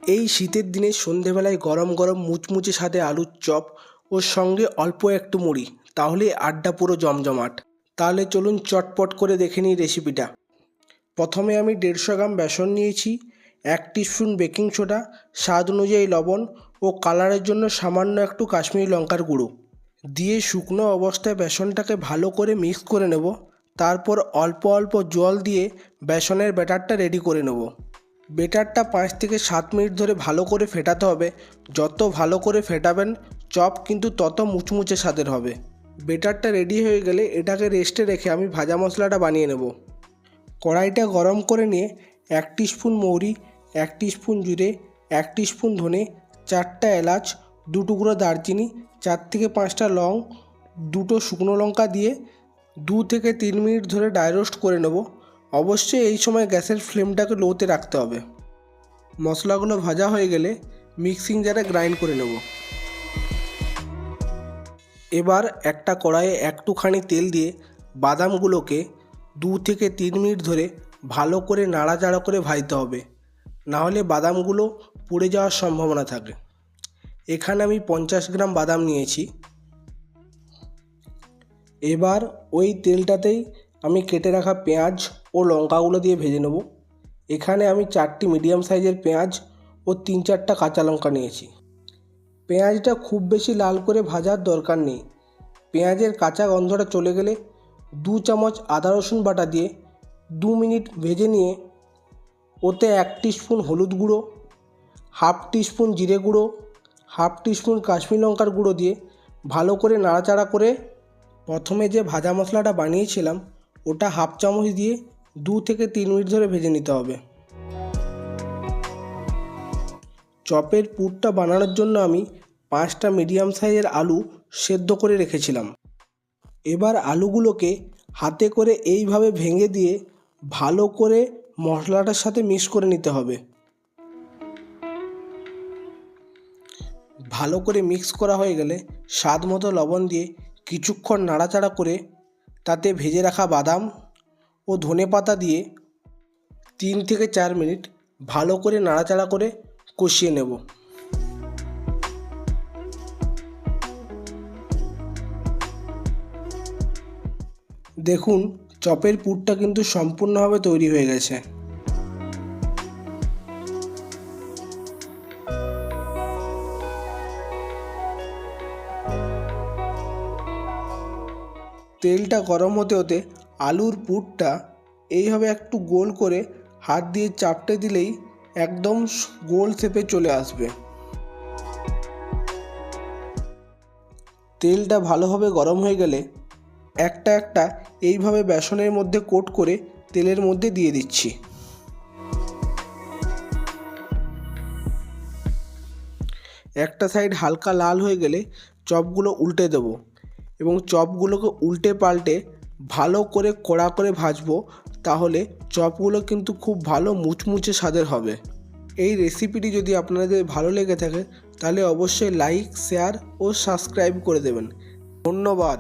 এই শীতের দিনে সন্ধেবেলায় গরম গরম মুচমুচে স্বাদে আলুর চপ ওর সঙ্গে অল্প একটু মুড়ি, তাহলে আড্ডা পুরো জমজমাট। তাহলে চলুন চটপট করে দেখে নিই রেসিপিটা। প্রথমে আমি 150 গ্রাম বেসন নিয়েছি, 1 টিস্পুন বেকিং সোডা, স্বাদ অনুযায়ী লবণ ও কালারের জন্য সামান্য একটু কাশ্মীরি লঙ্কার গুঁড়ো দিয়ে শুকনো অবস্থায় বেসনটাকে ভালো করে মিক্স করে নেব। তারপর অল্প অল্প জল দিয়ে বেসনের ব্যাটারটা রেডি করে নেব। ব্যাটারটা 5 থেকে 7 মিনিট ধরে ভালো করে ফেটাতে হবে। যত ভালো করে ফেটাবেন চপ কিন্তু তত মুচমুচে স্বাদের হবে। ব্যাটারটা রেডি হয়ে গেলে এটাকে রেস্টে রেখে আমি ভাজা মশলাটা বানিয়ে নেব। কড়াইটা গরম করে নিয়ে 1 টিস্পুন মৌরি, 1 টিস্পুন জিরে, 1 টিস্পুন ধনে, 4টা এলাচ, 2 টুকরো দারচিনি, 4 থেকে 5টা লং, 2টো শুকনো লঙ্কা দিয়ে 2 থেকে 3 মিনিট ধরে ড্রাই রোস্ট করে নেব। অবশ্যই এই সময় গ্যাসের ফ্লেমটাকে লোতে রাখতে হবে। মশলাগুলো ভাজা হয়ে গেলে মিক্সিং জারে গ্রাইন্ড করে নেব। এবার একটা কড়াইয়ে একটুখানি তেল দিয়ে বাদামগুলোকে 2 থেকে 3 মিনিট ধরে ভালো করে নাড়াচাড়া করে ভাজতে হবে, নাহলে বাদামগুলো পুড়ে যাওয়ার সম্ভাবনা থাকে। এখানে আমি 50 গ্রাম বাদাম নিয়েছি। এবার ওই তেলটাতেই আমি কেটে রাখা পেঁয়াজ ও লঙ্কাগুলো দিয়ে ভেজে নেব। এখানে আমি 4টি মিডিয়াম সাইজের পেঁয়াজ ও 3-4টা কাঁচা লঙ্কা নিয়েছি। পেঁয়াজটা খুব বেশি লাল করে ভাজার দরকার নেই। পেঁয়াজের কাঁচা গন্ধটা চলে গেলে 2 চামচ আদা রসুন বাটা দিয়ে 2 মিনিট ভেজে নিয়ে ওতে 1 টিস্পুন হলুদ গুঁড়ো, 1/2 টিস্পুন জিরে গুঁড়ো, 1/2 টিস্পুন কাশ্মীরি লঙ্কার গুঁড়ো দিয়ে ভালো করে নাড়াচাড়া করে প্রথমে যে ভাজা মশলাটা বানিয়েছিলাম ওটা 1/2 চামচ দিয়ে 2 থেকে 3 মিনিট ধরে ভেজে নিতে হবে। চপের পুরটা বানানোর জন্য আমি 5টা মিডিয়াম সাইজের আলু সেদ্ধ করে রেখেছিলাম। এবার আলুগুলোকে হাতে করে এইভাবে ভেঙে দিয়ে ভালো করে মশলাটার সাথে মিক্স করে নিতে হবে। ভালো করে মিক্স করা হয়ে গেলে স্বাদ মতো লবণ দিয়ে কিছুক্ষণ নাড়াচাড়া করে তাতে ভেজে রাখা বাদাম ও ধনেপাতা দিয়ে 3 থেকে 4 মিনিট ভালো করে নাড়াচাড়া করে কষিয়ে নেব। দেখুন চপের পুরটা কিন্তু সম্পূর্ণভাবে তৈরি হয়ে গেছে। তেলটা গরম হতে হতে আলুর পুরটা এইভাবে একটু গোল করে হাত দিয়ে চাপটে দিলেই একদম গোল শেপে চলে আসবে। তেলটা ভালোভাবে গরম হয়ে গেলে একটা একটা এইভাবে বেসনের মধ্যে কোট করে তেলের মধ্যে দিয়ে দিচ্ছি। একটা সাইড হালকা লাল হয়ে গেলে চপগুলো উল্টে দেব এবং চপগুলোকে উল্টে পাল্টে ভালো করে কড়া করে ভাজবো, তাহলে চপগুলো কিন্তু খুব ভালো মুচমুচে স্বাদের হবে। এই রেসিপিটি যদি আপনাদের ভালো লেগে থাকে তাহলে অবশ্যই লাইক, শেয়ার ও সাবস্ক্রাইব করে দেবেন। ধন্যবাদ।